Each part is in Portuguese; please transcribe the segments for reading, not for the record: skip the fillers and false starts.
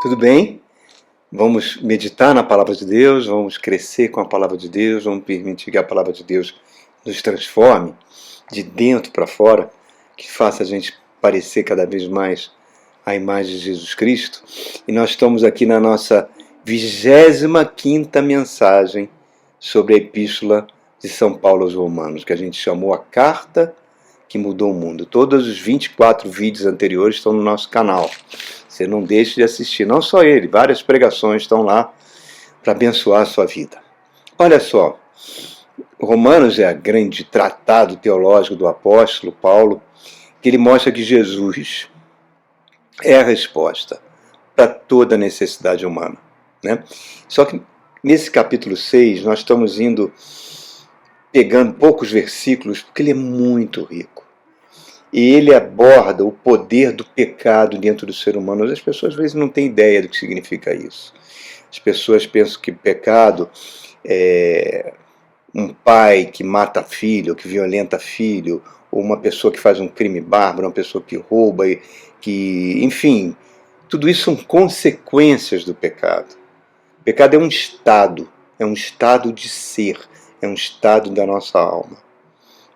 Tudo bem? Vamos meditar na palavra de Deus, vamos crescer com a palavra de Deus, vamos permitir que a palavra de Deus nos transforme de dentro para fora, que faça a gente parecer cada vez mais a imagem de Jesus Cristo. E nós estamos aqui na nossa 25ª mensagem sobre a Epístola de São Paulo aos Romanos, que a gente chamou a Carta que Mudou o Mundo. Todos os 24 vídeos anteriores estão no nosso canal. Você não deixe de assistir, não só ele, várias pregações estão lá para abençoar a sua vida. Olha só, Romanos é o grande tratado teológico do apóstolo Paulo, que ele mostra que Jesus é a resposta para toda necessidade humana, né? Só que nesse capítulo 6 nós estamos pegando poucos versículos, porque ele é muito rico. E ele aborda o poder do pecado dentro do ser humano. As pessoas às vezes não têm ideia do que significa isso. As pessoas pensam que pecado é um pai que mata filho, que violenta filho, ou uma pessoa que faz um crime bárbaro, uma pessoa que rouba, enfim, tudo isso são consequências do pecado. O pecado é um estado de ser, é um estado da nossa alma.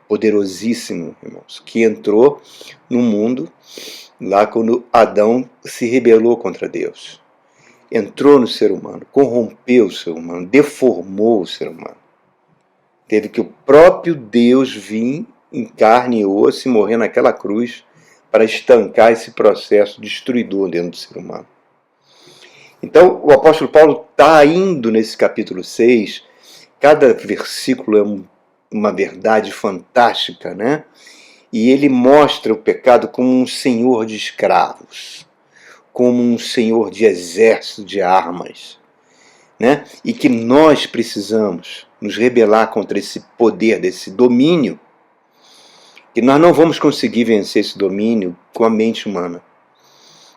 Poderosíssimo, irmãos, que entrou no mundo lá quando Adão se rebelou contra Deus. Entrou no ser humano, corrompeu o ser humano, deformou o ser humano. Teve que o próprio Deus vir em carne e osso e morrer naquela cruz para estancar esse processo destruidor dentro do ser humano. Então, o apóstolo Paulo está indo nesse capítulo 6, cada versículo é uma verdade fantástica, né? E ele mostra o pecado como um senhor de escravos, como um senhor de exército de armas, né? E que nós precisamos nos rebelar contra esse poder, desse domínio, que nós não vamos conseguir vencer esse domínio com a mente humana.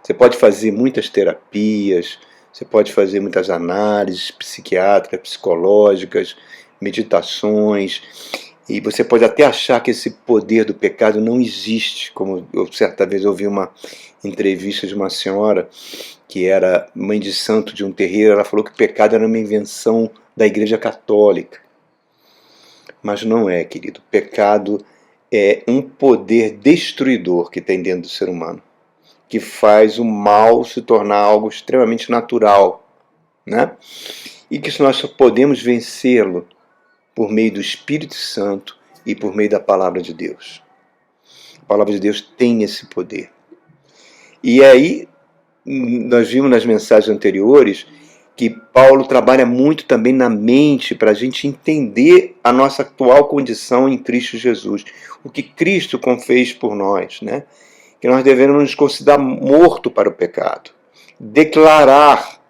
Você pode fazer muitas terapias, você pode fazer muitas análises psiquiátricas, psicológicas, meditações, e você pode até achar que esse poder do pecado não existe, como eu certa vez ouvi uma entrevista de uma senhora que era mãe de santo de um terreiro. Ela falou que o pecado era uma invenção da Igreja Católica, mas não é, querido. O pecado é um poder destruidor que tem dentro do ser humano, que faz o mal se tornar algo extremamente natural, né? E que nós só podemos vencê-lo por meio do Espírito Santo e por meio da Palavra de Deus. A Palavra de Deus tem esse poder. E aí, nós vimos nas mensagens anteriores que Paulo trabalha muito também na mente para a gente entender a nossa atual condição em Cristo Jesus. O que Cristo fez por nós, né? Que nós devemos nos considerar morto para o pecado. Declarar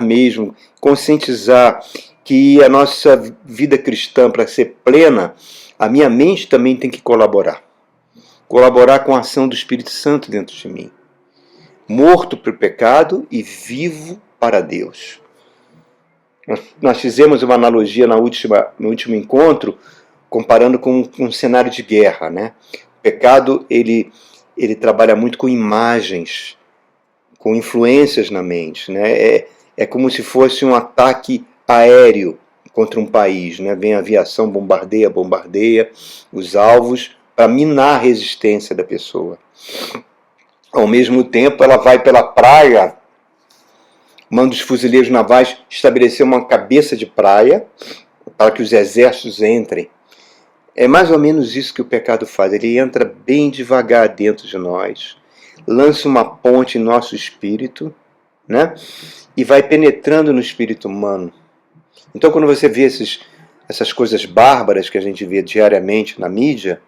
mesmo, conscientizar que a nossa vida cristã, para ser plena, a minha mente também tem que colaborar com a ação do Espírito Santo dentro de mim. Morto para o pecado e vivo para Deus. Nós fizemos uma analogia no último encontro, comparando com um cenário de guerra, né? O pecado, ele trabalha muito com imagens, com influências na mente, né? É como se fosse um ataque aéreo contra um país, né? Vem a aviação, bombardeia os alvos para minar a resistência da pessoa. Ao mesmo tempo, ela vai pela praia, manda os fuzileiros navais estabelecer uma cabeça de praia para que os exércitos entrem. É mais ou menos isso que o pecado faz. Ele entra bem devagar dentro de nós, lança uma ponte em nosso espírito, né? E vai penetrando no espírito humano. Então, quando você vê essas coisas bárbaras que a gente vê diariamente na mídia,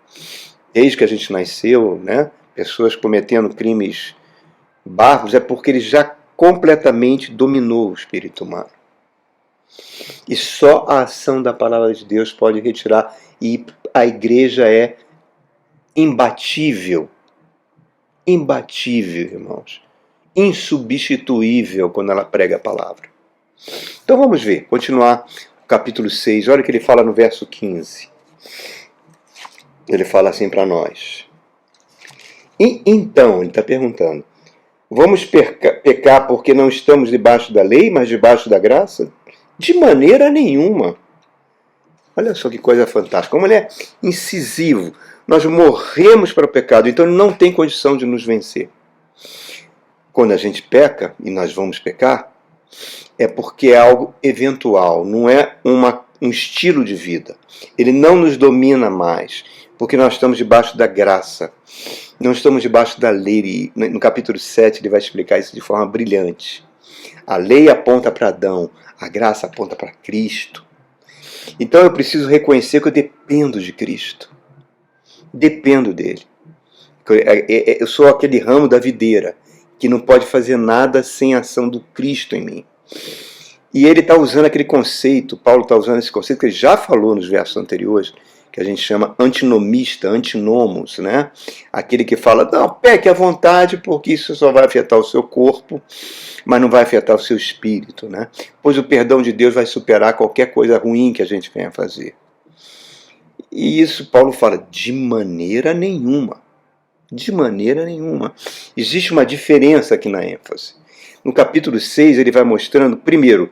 desde que a gente nasceu, né? Pessoas cometendo crimes bárbaros, é porque ele já completamente dominou o espírito humano. E só a ação da palavra de Deus pode retirar. E a igreja é imbatível, irmãos, insubstituível quando ela prega a palavra. Então vamos ver, continuar o capítulo 6, olha o que ele fala no verso 15. Ele fala assim para nós. E então, ele está perguntando, Vamos pecar porque não estamos debaixo da lei, mas debaixo da graça? De maneira nenhuma. Olha só que coisa fantástica, como ele é incisivo. Nós morremos para o pecado, então ele não tem condição de nos vencer. Quando a gente peca, e nós vamos pecar, é porque é algo eventual, não é um estilo de vida. Ele não nos domina mais, porque nós estamos debaixo da graça. Não estamos debaixo da lei. No capítulo 7 ele vai explicar isso de forma brilhante. A lei aponta para Adão, a graça aponta para Cristo. Então eu preciso reconhecer que eu dependo de Cristo. Dependo dele. Eu sou aquele ramo da videira que não pode fazer nada sem a ação do Cristo em mim. E ele está usando aquele conceito, Paulo está usando esse conceito que ele já falou nos versos anteriores, que a gente chama antinomista, antinomos, né? Aquele que fala, não, peque à vontade, porque isso só vai afetar o seu corpo, mas não vai afetar o seu espírito, né? Pois o perdão de Deus vai superar qualquer coisa ruim que a gente venha fazer. E isso Paulo fala, de maneira nenhuma. De maneira nenhuma. Existe uma diferença aqui na ênfase. No capítulo 6 ele vai mostrando, primeiro,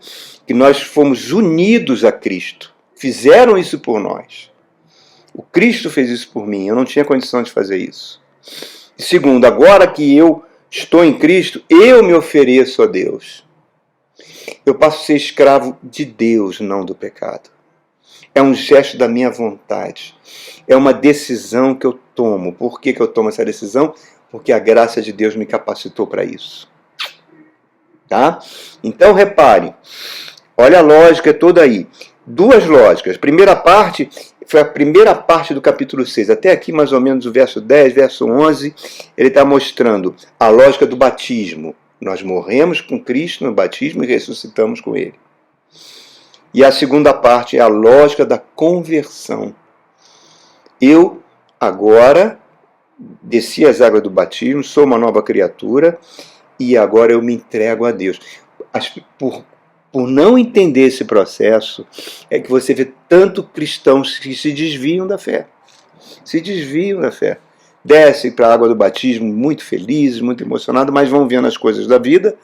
que nós fomos unidos a Cristo. Fizeram isso por nós. O Cristo fez isso por mim, eu não tinha condição de fazer isso. E segundo, agora que eu estou em Cristo, eu me ofereço a Deus. Eu passo a ser escravo de Deus, não do pecado. É um gesto da minha vontade. É uma decisão que eu tomo. Por que eu tomo essa decisão? Porque a graça de Deus me capacitou para isso. Tá? Então repare, olha a lógica toda aí. Duas lógicas. Primeira parte foi a primeira parte do capítulo 6. Até aqui, mais ou menos, o verso 10, verso 11, ele está mostrando a lógica do batismo. Nós morremos com Cristo no batismo e ressuscitamos com Ele. E a segunda parte é a lógica da conversão. Eu, agora, desci as águas do batismo, sou uma nova criatura e agora eu me entrego a Deus. Por não entender esse processo, é que você vê tanto cristãos que se desviam da fé. Se desviam da fé. Descem para a água do batismo muito felizes, muito emocionados, mas vão vendo as coisas da vida,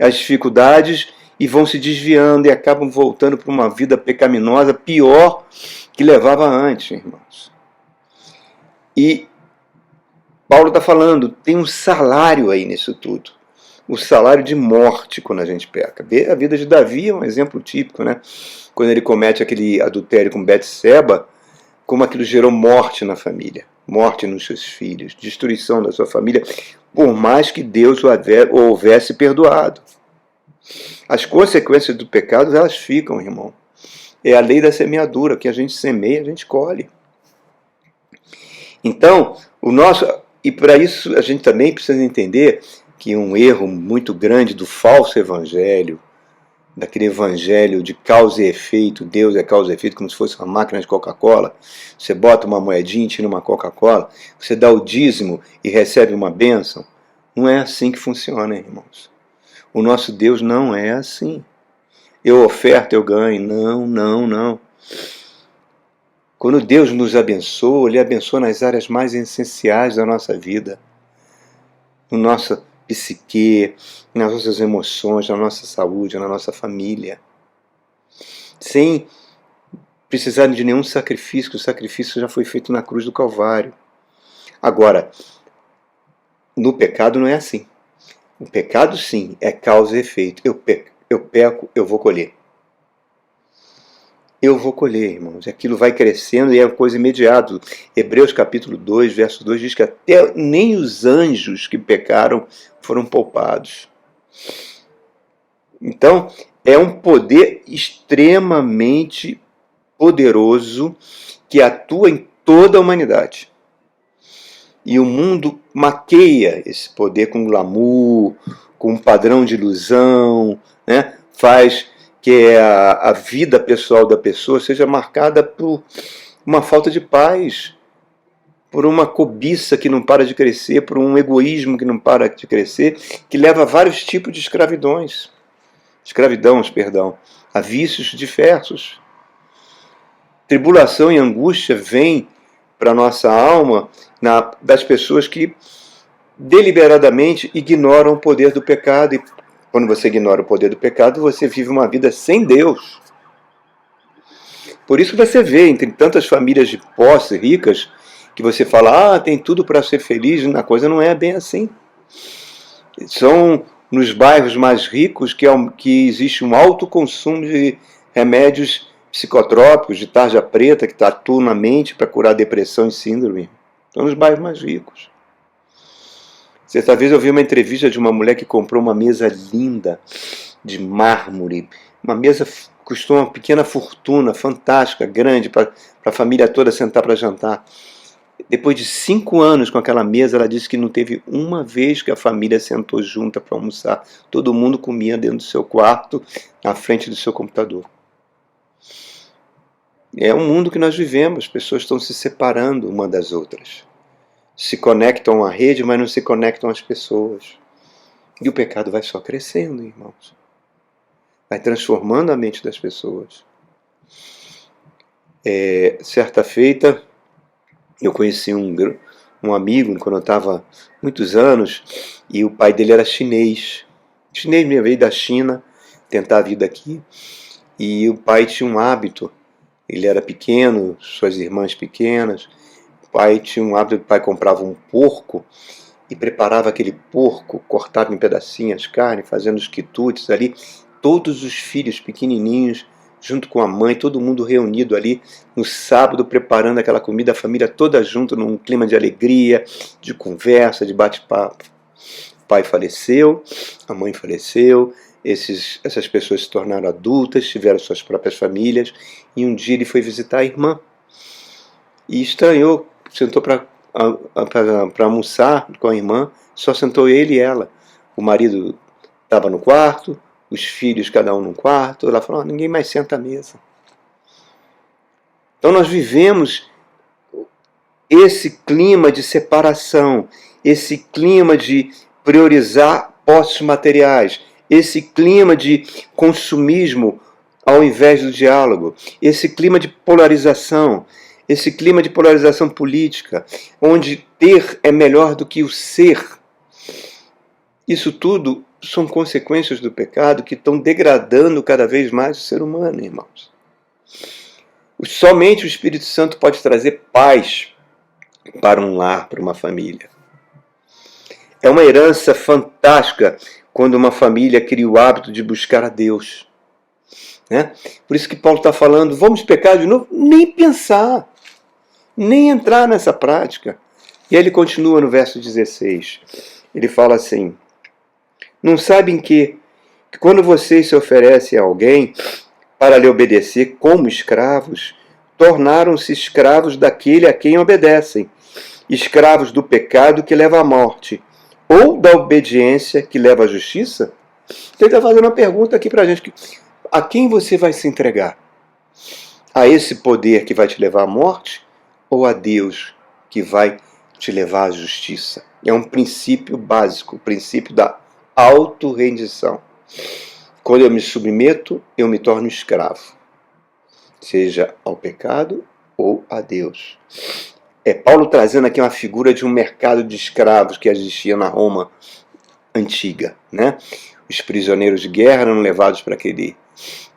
as dificuldades, e vão se desviando e acabam voltando para uma vida pecaminosa pior que levava antes, irmãos. E Paulo está falando, tem um salário aí nisso tudo. O salário de morte quando a gente peca. A vida de Davi é um exemplo típico, né? Quando ele comete aquele adultério com Betseba, como aquilo gerou morte na família, morte nos seus filhos, destruição da sua família, por mais que Deus o houvesse perdoado. As consequências do pecado, elas ficam, irmão. É a lei da semeadura, que a gente semeia, a gente colhe. Então, e para isso a gente também precisa entender que um erro muito grande do falso evangelho, daquele evangelho de causa e efeito, Deus é causa e efeito, como se fosse uma máquina de Coca-Cola, você bota uma moedinha e tira uma Coca-Cola, você dá o dízimo e recebe uma bênção. Não é assim que funciona, irmãos. O nosso Deus não é assim. Eu oferto, eu ganho. Não, não, não. Quando Deus nos abençoa, Ele abençoa nas áreas mais essenciais da nossa vida. Na nossa psique, nas nossas emoções, na nossa saúde, na nossa família. Sem precisar de nenhum sacrifício, que o sacrifício já foi feito na cruz do Calvário. Agora, no pecado não é assim. O pecado, sim, é causa e efeito. Eu peco, eu vou colher. Eu vou colher, irmãos. Aquilo vai crescendo e é uma coisa imediata. Hebreus capítulo 2, verso 2 diz que até nem os anjos que pecaram foram poupados. Então, é um poder extremamente poderoso que atua em toda a humanidade. E o mundo maqueia esse poder com glamour, com um padrão de ilusão, né? Faz que a vida pessoal da pessoa seja marcada por uma falta de paz, por uma cobiça que não para de crescer, por um egoísmo que não para de crescer, que leva a vários tipos de escravidões, a vícios diversos. Tribulação e angústia vêm para a nossa alma das pessoas que deliberadamente ignoram o poder do pecado. E quando você ignora o poder do pecado, você vive uma vida sem Deus. Por isso você vê, entre tantas famílias de posse ricas, que você fala, tem tudo para ser feliz, a coisa não é bem assim. São nos bairros mais ricos que existe um alto consumo de remédios psicotrópicos, de tarja preta, que atuam na mente para curar depressão e síndrome. São nos bairros mais ricos. Certa vez eu vi uma entrevista de uma mulher que comprou uma mesa linda, de mármore. Uma mesa que custou uma pequena fortuna, fantástica, grande, para a família toda sentar para jantar. Depois de 5 anos com aquela mesa, ela disse que não teve uma vez que a família sentou junta para almoçar. Todo mundo comia dentro do seu quarto, na frente do seu computador. É um mundo que nós vivemos, as pessoas estão se separando uma das outras. Se conectam à rede, mas não se conectam às pessoas. E o pecado vai só crescendo, irmãos. Vai transformando a mente das pessoas. Certa feita, eu conheci um amigo, quando eu estava muitos anos, e o pai dele era chinês. Chinês mesmo, veio da China, tentar a vida aqui. E o pai tinha um hábito, ele era pequeno, suas irmãs pequenas. O pai tinha um hábito, o pai comprava um porco e preparava aquele porco, cortava em pedacinhos carne, fazendo os quitutes ali. Todos os filhos pequenininhos, junto com a mãe, todo mundo reunido ali no sábado, preparando aquela comida, a família toda junto, num clima de alegria, de conversa, de bate-papo. O pai faleceu, a mãe faleceu, essas pessoas se tornaram adultas, tiveram suas próprias famílias, e um dia ele foi visitar a irmã. E estranhou, sentou para almoçar com a irmã, só sentou ele e ela. O marido estava no quarto, os filhos cada um num quarto. Ela falou, ninguém mais senta à mesa. Então nós vivemos esse clima de separação, esse clima de priorizar posses materiais, esse clima de consumismo ao invés do diálogo, esse clima de polarização, esse clima de polarização política, onde ter é melhor do que o ser. Isso tudo são consequências do pecado que estão degradando cada vez mais o ser humano, irmãos. Somente o Espírito Santo pode trazer paz para um lar, para uma família. É uma herança fantástica quando uma família cria o hábito de buscar a Deus. Né? Por isso que Paulo está falando, vamos pecar de novo? Nem pensar, nem entrar nessa prática. E aí ele continua no verso 16. Ele fala assim, não sabem que quando vocês se oferecem a alguém para lhe obedecer como escravos, tornaram-se escravos daquele a quem obedecem, escravos do pecado que leva à morte, ou da obediência que leva à justiça? Então ele está fazendo uma pergunta aqui para a gente, a quem você vai se entregar? A esse poder que vai te levar à morte, ou a Deus que vai te levar à justiça? É um princípio básico, o princípio da autorrendição. Quando eu me submeto, eu me torno escravo, seja ao pecado ou a Deus. É Paulo trazendo aqui uma figura de um mercado de escravos que existia na Roma antiga, né? Os prisioneiros de guerra eram levados para aquele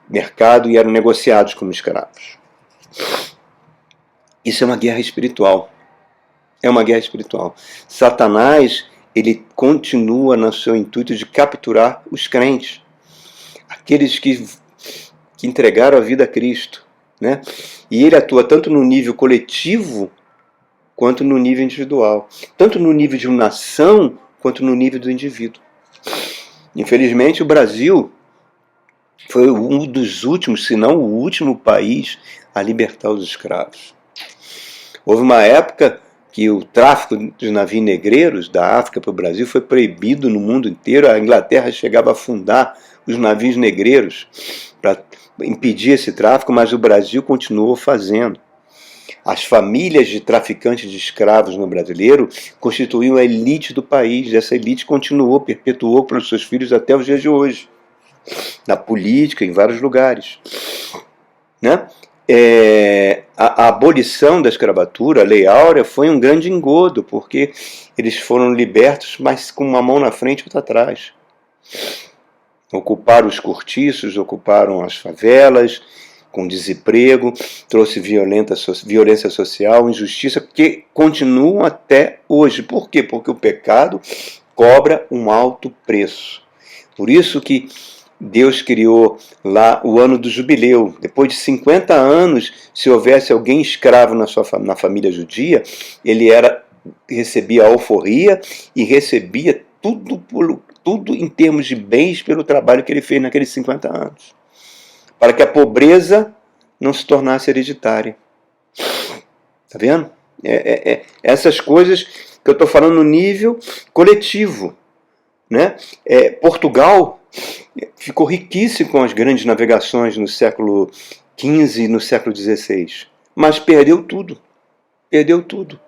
mercado e eram negociados como escravos. Isso é uma guerra espiritual. É uma guerra espiritual. Satanás, ele continua no seu intuito de capturar os crentes, aqueles que entregaram a vida a Cristo, né? E ele atua tanto no nível coletivo quanto no nível individual, tanto no nível de uma nação quanto no nível do indivíduo. Infelizmente, o Brasil foi um dos últimos, se não o último país a libertar os escravos. Houve uma época que o tráfico de navios negreiros da África para o Brasil foi proibido no mundo inteiro. A Inglaterra chegava a fundar os navios negreiros para impedir esse tráfico, mas o Brasil continuou fazendo. As famílias de traficantes de escravos no brasileiro constituíam a elite do país. Essa elite continuou, perpetuou para os seus filhos até os dias de hoje, na política, em vários lugares, né? a abolição da escravatura, a Lei Áurea, foi um grande engodo, porque eles foram libertos, mas com uma mão na frente e outra atrás. Ocuparam os cortiços, ocuparam as favelas, com desemprego, trouxe violência social, injustiça, que continuam até hoje. Por quê? Porque o pecado cobra um alto preço. Por isso que Deus criou lá o ano do jubileu. Depois de 50 anos, se houvesse alguém escravo na família judia, ele recebia alforria e recebia tudo em termos de bens pelo trabalho que ele fez naqueles 50 anos. Para que a pobreza não se tornasse hereditária. Está vendo? Essas coisas que eu estou falando no nível coletivo. Né? Portugal ficou riquíssimo com as grandes navegações no século XV e no século XVI, mas perdeu tudo. Perdeu tudo.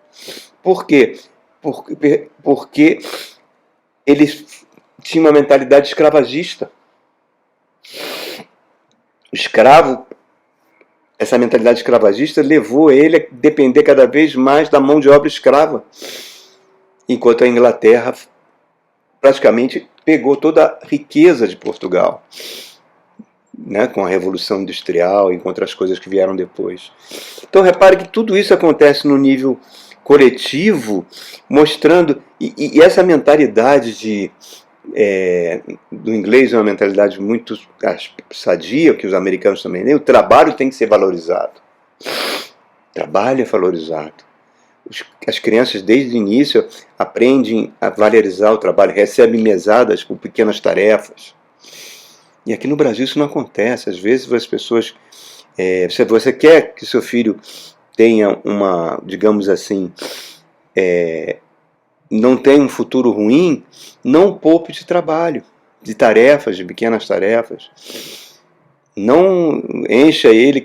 Por quê? Porque eles tinham uma mentalidade escravagista. O escravo, essa mentalidade escravagista levou ele a depender cada vez mais da mão de obra escrava, enquanto a Inglaterra praticamente pegou toda a riqueza de Portugal, né, com a Revolução Industrial e com outras coisas que vieram depois. Então repare que tudo isso acontece no nível coletivo, mostrando, e essa mentalidade do inglês é uma mentalidade muito sadia, que os americanos também têm. O trabalho tem que ser valorizado. O trabalho é valorizado. As crianças, desde o início, aprendem a valorizar o trabalho, recebem mesadas por pequenas tarefas. E aqui no Brasil isso não acontece. Às vezes as pessoas... você quer que seu filho tenha uma, digamos assim, não tenha um futuro ruim, não poupe de trabalho, de tarefas, de pequenas tarefas. Não encha ele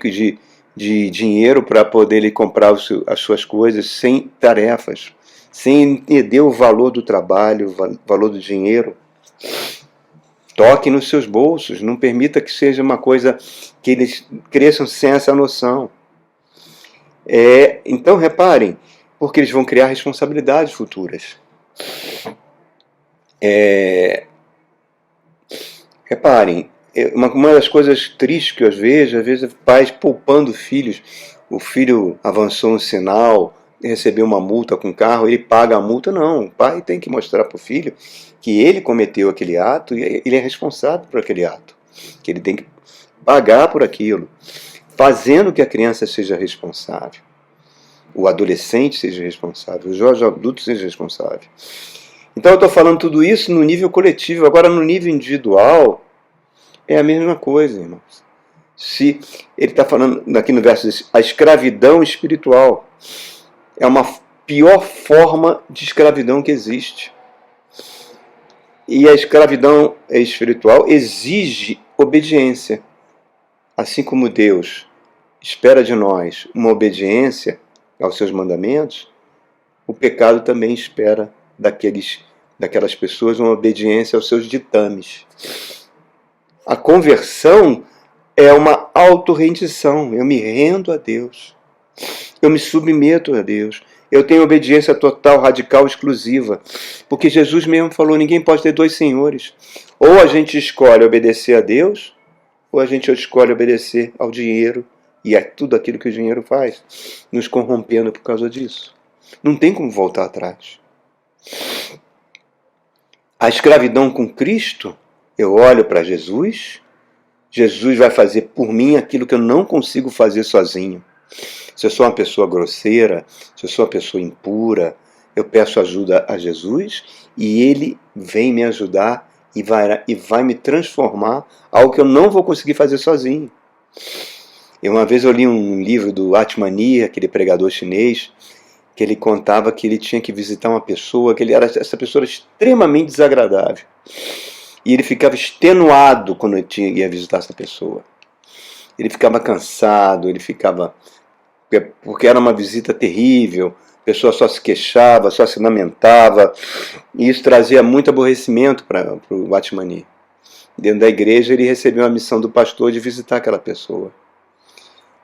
de dinheiro para poder ele comprar as suas coisas sem tarefas, sem entender o valor do trabalho, o valor do dinheiro. Toque nos seus bolsos, não permita que seja uma coisa que eles cresçam sem essa noção. Então reparem, porque eles vão criar responsabilidades futuras. Reparem, uma das coisas tristes que eu vejo, pais poupando filhos. O filho avançou um sinal, recebeu uma multa com o carro, ele paga a multa. Não, o pai tem que mostrar para o filho que ele cometeu aquele ato e ele é responsável por aquele ato, que ele tem que pagar por aquilo, fazendo que a criança seja responsável, o adolescente seja responsável, o jovem adulto seja responsável. Então eu estou falando tudo isso no nível coletivo. Agora no nível individual é a mesma coisa, irmãos. Se ele está falando aqui no verso, a escravidão espiritual é uma pior forma de escravidão que existe. E a escravidão espiritual exige obediência. Assim como Deus espera de nós uma obediência aos seus mandamentos, o pecado também espera daquelas pessoas uma obediência aos seus ditames. A conversão é uma autorrendição. Eu me rendo a Deus. Eu me submeto a Deus. Eu tenho obediência total, radical, exclusiva. Porque Jesus mesmo falou, ninguém pode ter dois senhores. Ou a gente escolhe obedecer a Deus, ou a gente escolhe obedecer ao dinheiro e a tudo aquilo que o dinheiro faz, nos corrompendo por causa disso. Não tem como voltar atrás. A escravidão com Cristo, eu olho para Jesus, Jesus vai fazer por mim aquilo que eu não consigo fazer sozinho. Se eu sou uma pessoa grosseira, se eu sou uma pessoa impura, eu peço ajuda a Jesus e Ele vem me ajudar e vai me transformar algo que eu não vou conseguir fazer sozinho. Uma vez eu li um livro do Atmani, aquele pregador chinês, que ele contava que ele tinha que visitar uma pessoa, que essa pessoa era extremamente desagradável. E ele ficava extenuado quando ele ia visitar essa pessoa. Ele ficava cansado, porque era uma visita terrível, a pessoa só se queixava, só se lamentava, e isso trazia muito aborrecimento para o Atmani. Dentro da igreja ele recebeu a missão do pastor de visitar aquela pessoa.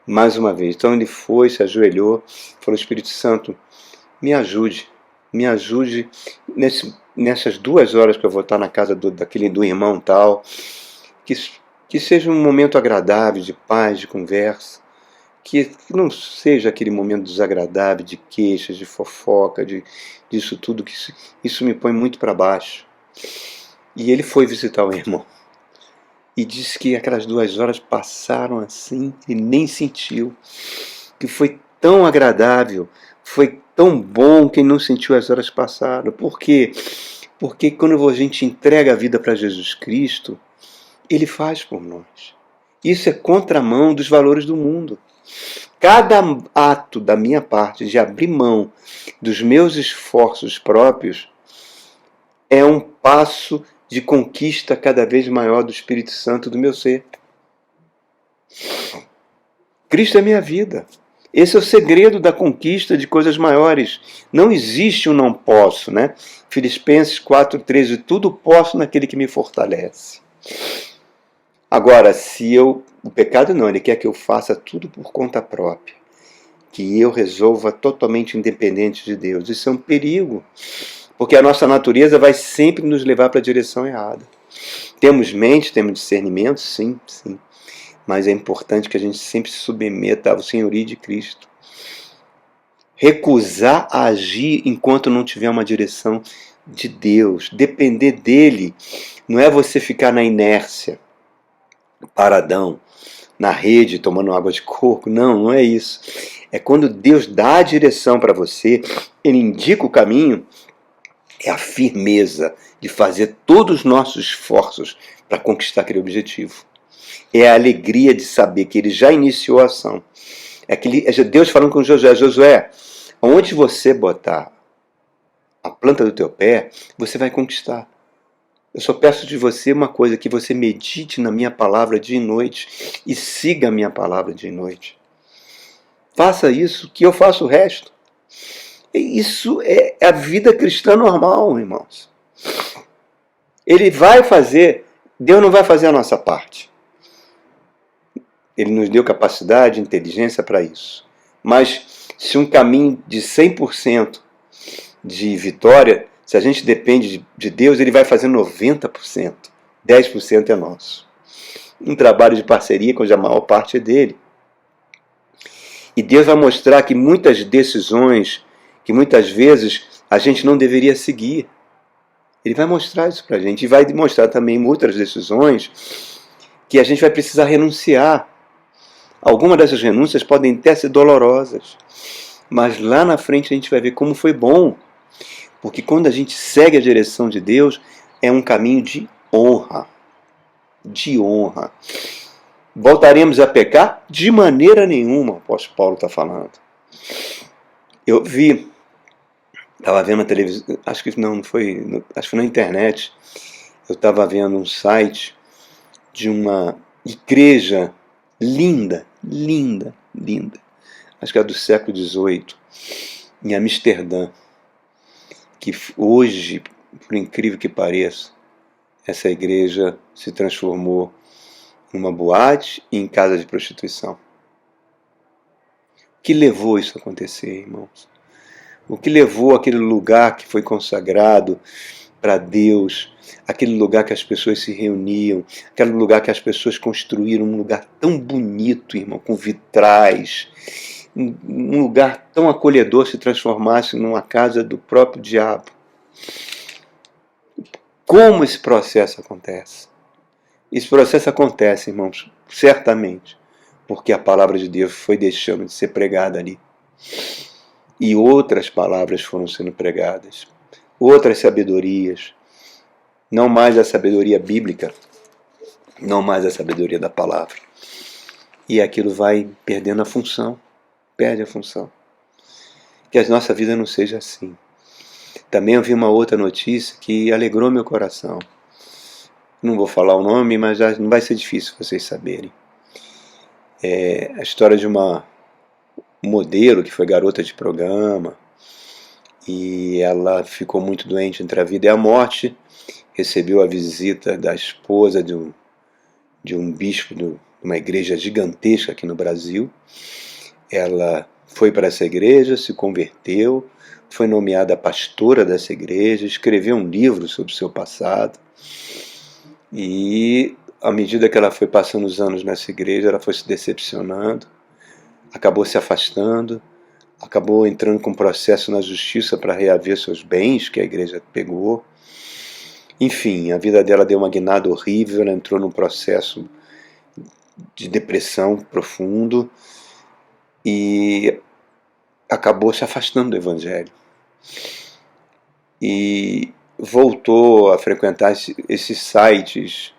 mais uma vez. Então ele foi, se ajoelhou, falou: Espírito Santo, me ajude nessas 2 horas que eu vou estar na casa do irmão tal, que seja um momento agradável, de paz, de conversa, que não seja aquele momento desagradável, de queixas, de fofoca, disso tudo, que isso me põe muito para baixo. E ele foi visitar o irmão. E disse que aquelas 2 horas passaram assim, e nem sentiu. Que foi tão agradável, foi tão bom que não sentiu as horas passaram. Por quê? Porque quando a gente entrega a vida para Jesus Cristo, Ele faz por nós. Isso é contramão dos valores do mundo. Cada ato da minha parte de abrir mão dos meus esforços próprios é um passo de conquista cada vez maior do Espírito Santo do meu ser. Cristo é minha vida. Esse é o segredo da conquista de coisas maiores. Não existe um não posso, né? Filipenses 4,13, tudo posso naquele que me fortalece. Agora, o pecado não, ele quer que eu faça tudo por conta própria. Que eu resolva totalmente independente de Deus. Isso é um perigo. Porque a nossa natureza vai sempre nos levar para a direção errada. Temos mente, temos discernimento, sim, sim. Mas é importante que a gente sempre se submeta ao senhorio de Cristo. Recusar a agir enquanto não tiver uma direção de Deus. Depender dele não é você ficar na inércia, paradão, na rede, tomando água de coco. Não é isso. É quando Deus dá a direção para você, Ele indica o caminho, é a firmeza de fazer todos os nossos esforços para conquistar aquele objetivo. É a alegria de saber que Ele já iniciou a ação. É Deus falando com Josué: Josué, onde você botar a planta do teu pé, você vai conquistar. Eu só peço de você uma coisa, que você medite na minha palavra dia e noite e siga a minha palavra dia e noite. Faça isso, que eu faço o resto. Isso é a vida cristã normal, irmãos. Ele vai fazer, Deus não vai fazer a nossa parte. Ele nos deu capacidade, inteligência para isso. Mas se um caminho de 100% de vitória, se a gente depende de Deus, Ele vai fazer 90%. 10% é nosso. Um trabalho de parceria, cuja maior parte é dele. E Deus vai mostrar que muitas decisões, que muitas vezes a gente não deveria seguir. Ele vai mostrar isso para a gente. E vai mostrar também outras decisões que a gente vai precisar renunciar. Algumas dessas renúncias podem até ser dolorosas. Mas lá na frente a gente vai ver como foi bom. Porque quando a gente segue a direção de Deus, é um caminho de honra. De honra. Voltaremos a pecar? De maneira nenhuma, o apóstolo Paulo está falando. Eu vi, estava vendo na televisão, acho que não foi, acho que foi na internet, eu estava vendo um site de uma igreja linda, linda, linda, acho que é do século XVIII, em Amsterdã, que hoje, por incrível que pareça, essa igreja se transformou numa boate e em casa de prostituição. O que levou isso a acontecer, irmãos? O que levou aquele lugar que foi consagrado para Deus, aquele lugar que as pessoas se reuniam, aquele lugar que as pessoas construíram, um lugar tão bonito, irmão, com vitrais, um lugar tão acolhedor, se transformasse numa casa do próprio diabo. Como esse processo acontece? Esse processo acontece, irmãos, certamente, porque a palavra de Deus foi deixando de ser pregada ali. E outras palavras foram sendo pregadas, outras sabedorias, não mais a sabedoria bíblica, não mais a sabedoria da palavra. E aquilo vai perdendo a função, perde a função. Que a nossa vida não seja assim. Também eu vi uma outra notícia que alegrou meu coração. Não vou falar o nome, mas já não vai ser difícil vocês saberem. É a história de uma modelo que foi garota de programa e ela ficou muito doente entre a vida e a morte. Recebeu a visita da esposa de um bispo uma igreja gigantesca aqui no Brasil. Ela foi para essa igreja, se converteu, foi nomeada pastora dessa igreja, escreveu um livro sobre o seu passado. E à medida que ela foi passando os anos nessa igreja, ela foi se decepcionando, acabou se afastando, acabou entrando com processo na justiça para reaver seus bens que a igreja pegou. Enfim, a vida dela deu uma guinada horrível, ela entrou num processo de depressão profundo e acabou se afastando do evangelho. E voltou a frequentar esses sites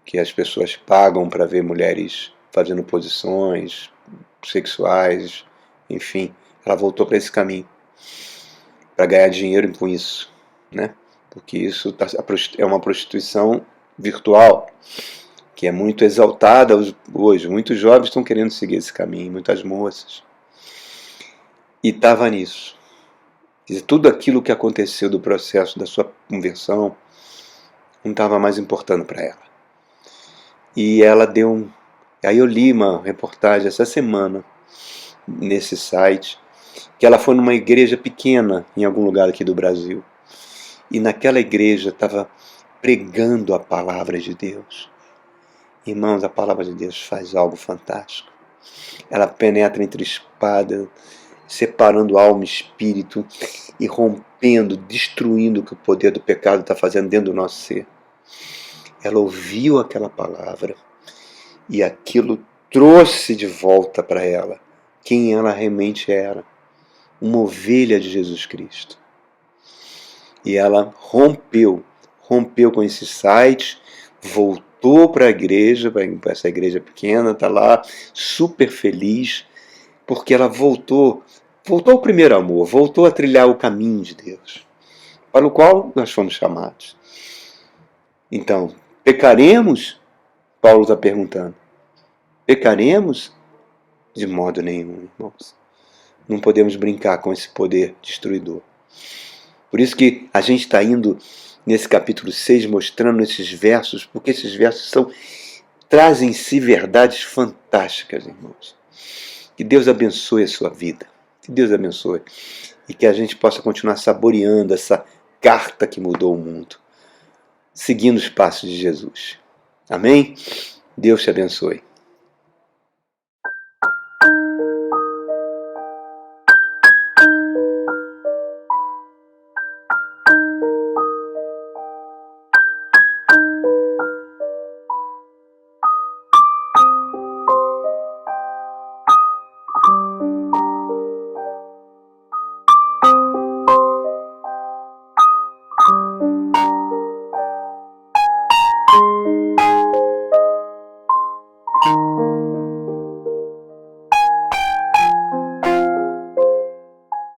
que as pessoas pagam para ver mulheres fazendo posições sexuais, enfim, ela voltou para esse caminho, para ganhar dinheiro com isso, né? Porque isso é uma prostituição virtual, que é muito exaltada hoje. Muitos jovens estão querendo seguir esse caminho, muitas moças. E estava nisso. Quer dizer, tudo aquilo que aconteceu do processo da sua conversão não estava mais importando para ela. E ela deu um... Aí eu li uma reportagem essa semana nesse site, que ela foi numa igreja pequena em algum lugar aqui do Brasil. E naquela igreja estava pregando a palavra de Deus. Irmãos, a palavra de Deus faz algo fantástico. Ela penetra entre espada, separando alma e espírito e rompendo, destruindo o que o poder do pecado está fazendo dentro do nosso ser. Ela ouviu aquela palavra e aquilo trouxe de volta para ela quem ela realmente era, uma ovelha de Jesus Cristo. E ela rompeu com esse site, voltou para a igreja, para essa igreja pequena, está lá super feliz, porque ela voltou ao primeiro amor, voltou a trilhar o caminho de Deus, para o qual nós fomos chamados. Então, pecaremos? Paulo está perguntando. Pecaremos? De modo nenhum, irmãos. Não podemos brincar com esse poder destruidor. Por isso que a gente está indo nesse capítulo 6 mostrando esses versos, porque esses versos trazem em si verdades fantásticas, irmãos. Que Deus abençoe a sua vida. Que Deus abençoe. E que a gente possa continuar saboreando essa carta que mudou o mundo, seguindo os passos de Jesus. Amém? Deus te abençoe.